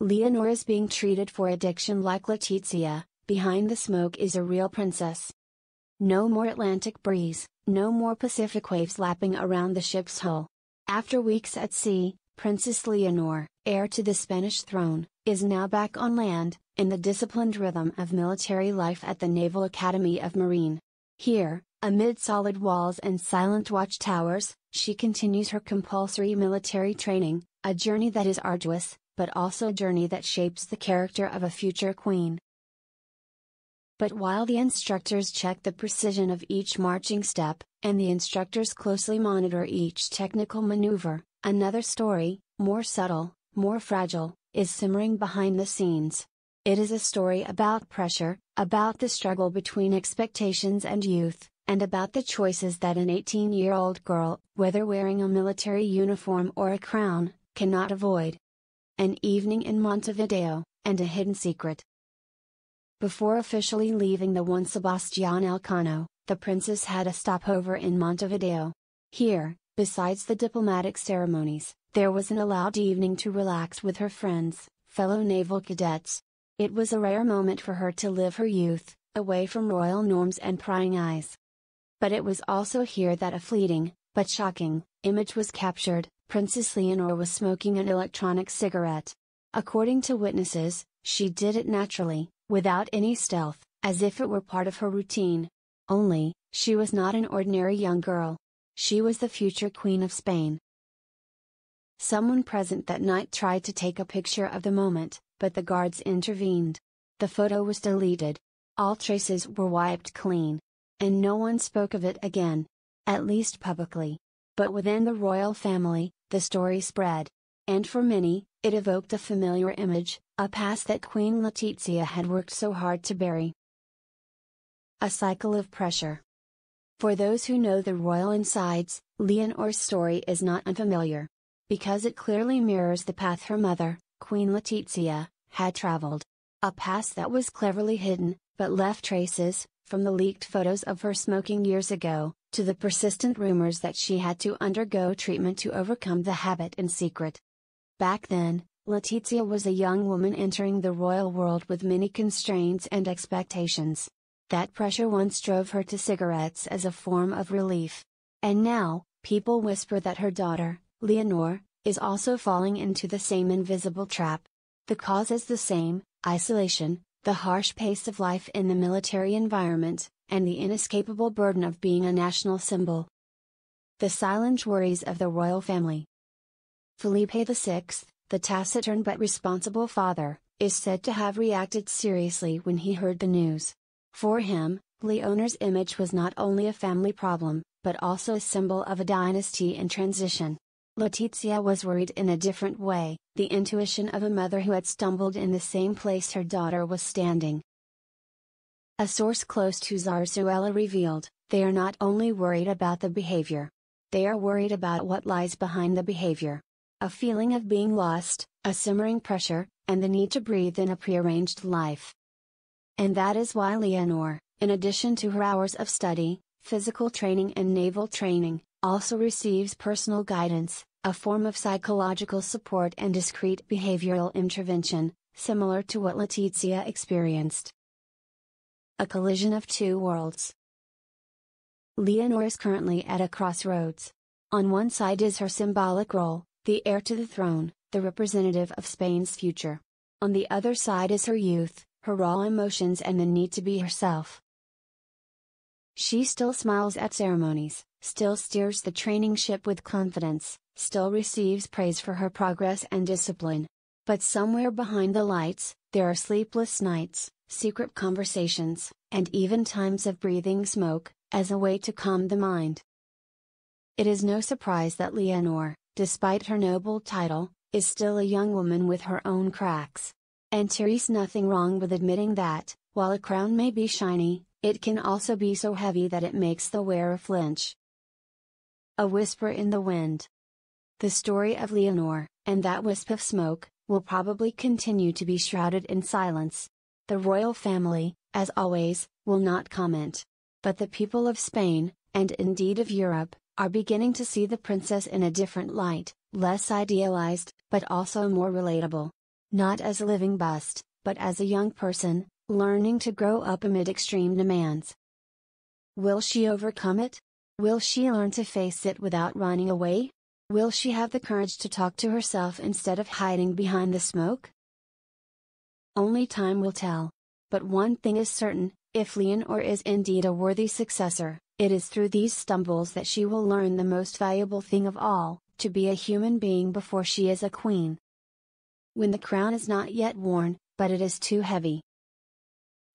Leonor is being treated for addiction like Letizia. Behind the smoke is a real princess. No more Atlantic breeze, no more Pacific waves lapping around the ship's hull. After weeks at sea, Princess Leonor, heir to the Spanish throne, is now back on land, in the disciplined rhythm of military life at the Naval Academy of Marine. Here, amid solid walls and silent watchtowers, she continues her compulsory military training, a journey that is arduous, but also a journey that shapes the character of a future queen. But while the instructors check the precision of each marching step, and the instructors closely monitor each technical maneuver, another story, more subtle, more fragile, is simmering behind the scenes. It is a story about pressure, about the struggle between expectations and youth, and about the choices that an 18-year-old girl, whether wearing a military uniform or a crown, cannot avoid. An evening in Montevideo, and a hidden secret. Before officially leaving the Juan Sebastián Elcano, the princess had a stopover in Montevideo. Here, besides the diplomatic ceremonies, there was an allowed evening to relax with her friends, fellow naval cadets. It was a rare moment for her to live her youth, away from royal norms and prying eyes. But it was also here that a fleeting, but shocking, image was captured. Princess Leonor was smoking an electronic cigarette. According to witnesses, she did it naturally, without any stealth, as if it were part of her routine. Only, she was not an ordinary young girl. She was the future Queen of Spain. Someone present that night tried to take a picture of the moment, but the guards intervened. The photo was deleted. All traces were wiped clean. And no one spoke of it again. At least publicly. But within the royal family, the story spread. And for many, it evoked a familiar image, a past that Queen Letizia had worked so hard to bury. A cycle of pressure. For those who know the royal insides, Leonor's story is not unfamiliar. Because it clearly mirrors the path her mother, Queen Letizia, had traveled. A past that was cleverly hidden, but left traces, from the leaked photos of her smoking years ago, to the persistent rumors that she had to undergo treatment to overcome the habit in secret. Back then, Letizia was a young woman entering the royal world with many constraints and expectations. That pressure once drove her to cigarettes as a form of relief. And now, people whisper that her daughter, Leonor, is also falling into the same invisible trap. The cause is the same: isolation, the harsh pace of life in the military environment, and the inescapable burden of being a national symbol. The silent worries of the royal family. Felipe VI, the taciturn but responsible father, is said to have reacted seriously when he heard the news. For him, Leonor's image was not only a family problem, but also a symbol of a dynasty in transition. Letizia was worried in a different way, the intuition of a mother who had stumbled in the same place her daughter was standing. A source close to Zarzuela revealed, they are not only worried about the behavior. They are worried about what lies behind the behavior. A feeling of being lost, a simmering pressure, and the need to breathe in a prearranged life. And that is why Leonor, in addition to her hours of study, physical training and naval training, also receives personal guidance, a form of psychological support and discreet behavioral intervention, similar to what Letizia experienced. A collision of two worlds. Leonor is currently at a crossroads. On one side is her symbolic role, the heir to the throne, the representative of Spain's future. On the other side is her youth, her raw emotions and the need to be herself. She still smiles at ceremonies, still steers the training ship with confidence, still receives praise for her progress and discipline. But somewhere behind the lights, there are sleepless nights, secret conversations, and even times of breathing smoke, as a way to calm the mind. It is no surprise that Leonor, despite her noble title, is still a young woman with her own cracks. And there's nothing wrong with admitting that, while a crown may be shiny, it can also be so heavy that it makes the wearer flinch. A whisper in the wind. The story of Leonor, and that wisp of smoke, will probably continue to be shrouded in silence. The royal family, as always, will not comment. But the people of Spain, and indeed of Europe, are beginning to see the princess in a different light, less idealized, but also more relatable. Not as a living bust, but as a young person, learning to grow up amid extreme demands. Will she overcome it? Will she learn to face it without running away? Will she have the courage to talk to herself instead of hiding behind the smoke? Only time will tell. But one thing is certain, if Leonor is indeed a worthy successor, it is through these stumbles that she will learn the most valuable thing of all, to be a human being before she is a queen. When the crown is not yet worn, but it is too heavy.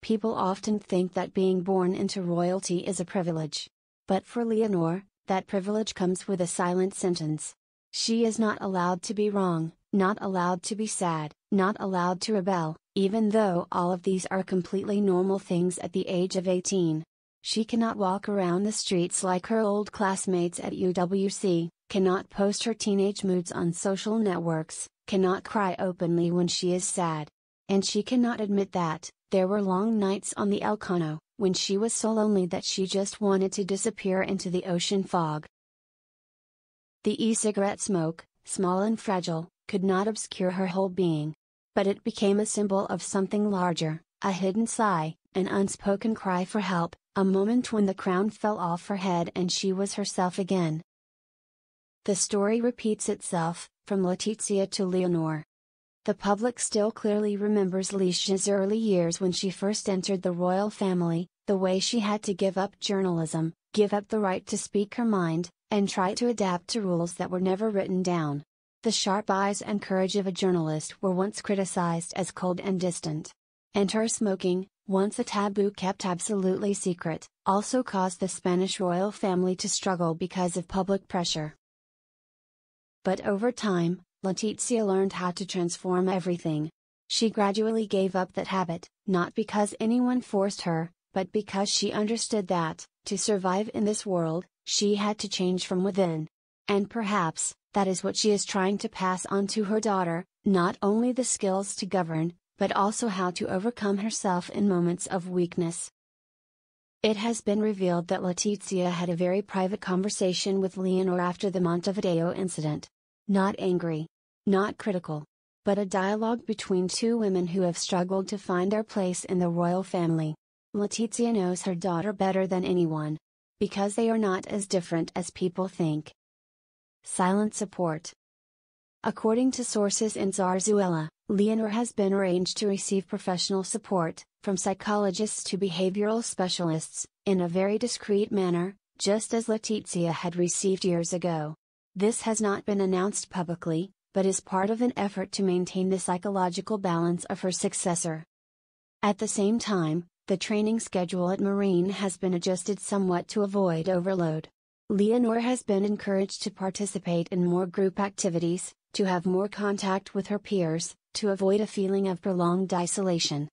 People often think that being born into royalty is a privilege. But for Leonor, that privilege comes with a silent sentence. She is not allowed to be wrong, not allowed to be sad, not allowed to rebel, even though all of these are completely normal things at the age of 18. She cannot walk around the streets like her old classmates at UWC, cannot post her teenage moods on social networks, cannot cry openly when she is sad. And she cannot admit that, there were long nights on the Elcano, when she was so lonely that she just wanted to disappear into the ocean fog. The e-cigarette smoke, small and fragile, could not obscure her whole being. But it became a symbol of something larger, a hidden sigh, an unspoken cry for help, a moment when the crown fell off her head and she was herself again. The story repeats itself, from Letizia to Leonor. The public still clearly remembers Letitia's early years when she first entered the royal family, the way she had to give up journalism, give up the right to speak her mind, and try to adapt to rules that were never written down. The sharp eyes and courage of a journalist were once criticized as cold and distant. And her smoking, once a taboo kept absolutely secret, also caused the Spanish royal family to struggle because of public pressure. But over time, Letizia learned how to transform everything. She gradually gave up that habit, not because anyone forced her, but because she understood that, to survive in this world, she had to change from within. And perhaps, that is what she is trying to pass on to her daughter, not only the skills to govern, but also how to overcome herself in moments of weakness. It has been revealed that Letizia had a very private conversation with Leonor after the Montevideo incident. Not angry. Not critical. But a dialogue between two women who have struggled to find their place in the royal family. Letizia knows her daughter better than anyone. Because they are not as different as people think. Silent support. According to sources in Zarzuela, Leonor has been arranged to receive professional support, from psychologists to behavioral specialists, in a very discreet manner, just as Letizia had received years ago. This has not been announced publicly, but is part of an effort to maintain the psychological balance of her successor. At the same time, the training schedule at Marine has been adjusted somewhat to avoid overload. Leonor has been encouraged to participate in more group activities, to have more contact with her peers, to avoid a feeling of prolonged isolation.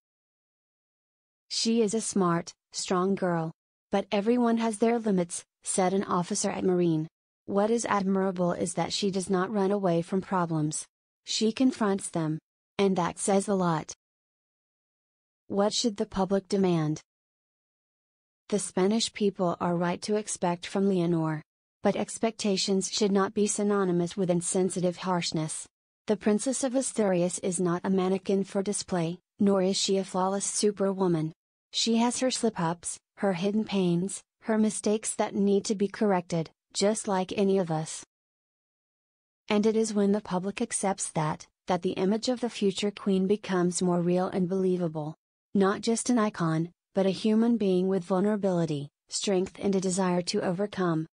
She is a smart, strong girl. But everyone has their limits, said an officer at Marine. What is admirable is that she does not run away from problems. She confronts them. And that says a lot. What should the public demand? The Spanish people are right to expect from Leonor. But expectations should not be synonymous with insensitive harshness. The Princess of Asturias is not a mannequin for display, nor is she a flawless superwoman. She has her slip-ups, her hidden pains, her mistakes that need to be corrected, just like any of us. And it is when the public accepts that the image of the future queen becomes more real and believable. Not just an icon, but a human being with vulnerability, strength and a desire to overcome.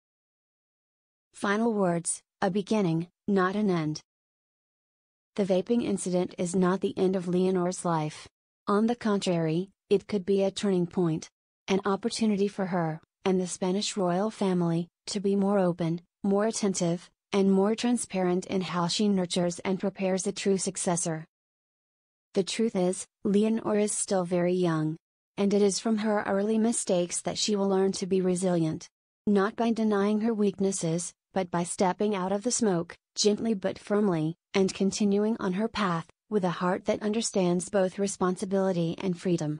Final words, a beginning, not an end. The vaping incident is not the end of Leonor's life. On the contrary, it could be a turning point. An opportunity for her, and the Spanish royal family, to be more open, more attentive, and more transparent in how she nurtures and prepares a true successor. The truth is, Leonor is still very young. And it is from her early mistakes that she will learn to be resilient. Not by denying her weaknesses, but by stepping out of the smoke, gently but firmly, and continuing on her path, with a heart that understands both responsibility and freedom.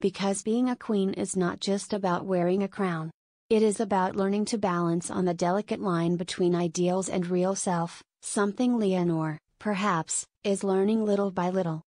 Because being a queen is not just about wearing a crown. It is about learning to balance on the delicate line between ideals and real self, something Leonor, perhaps, is learning little by little.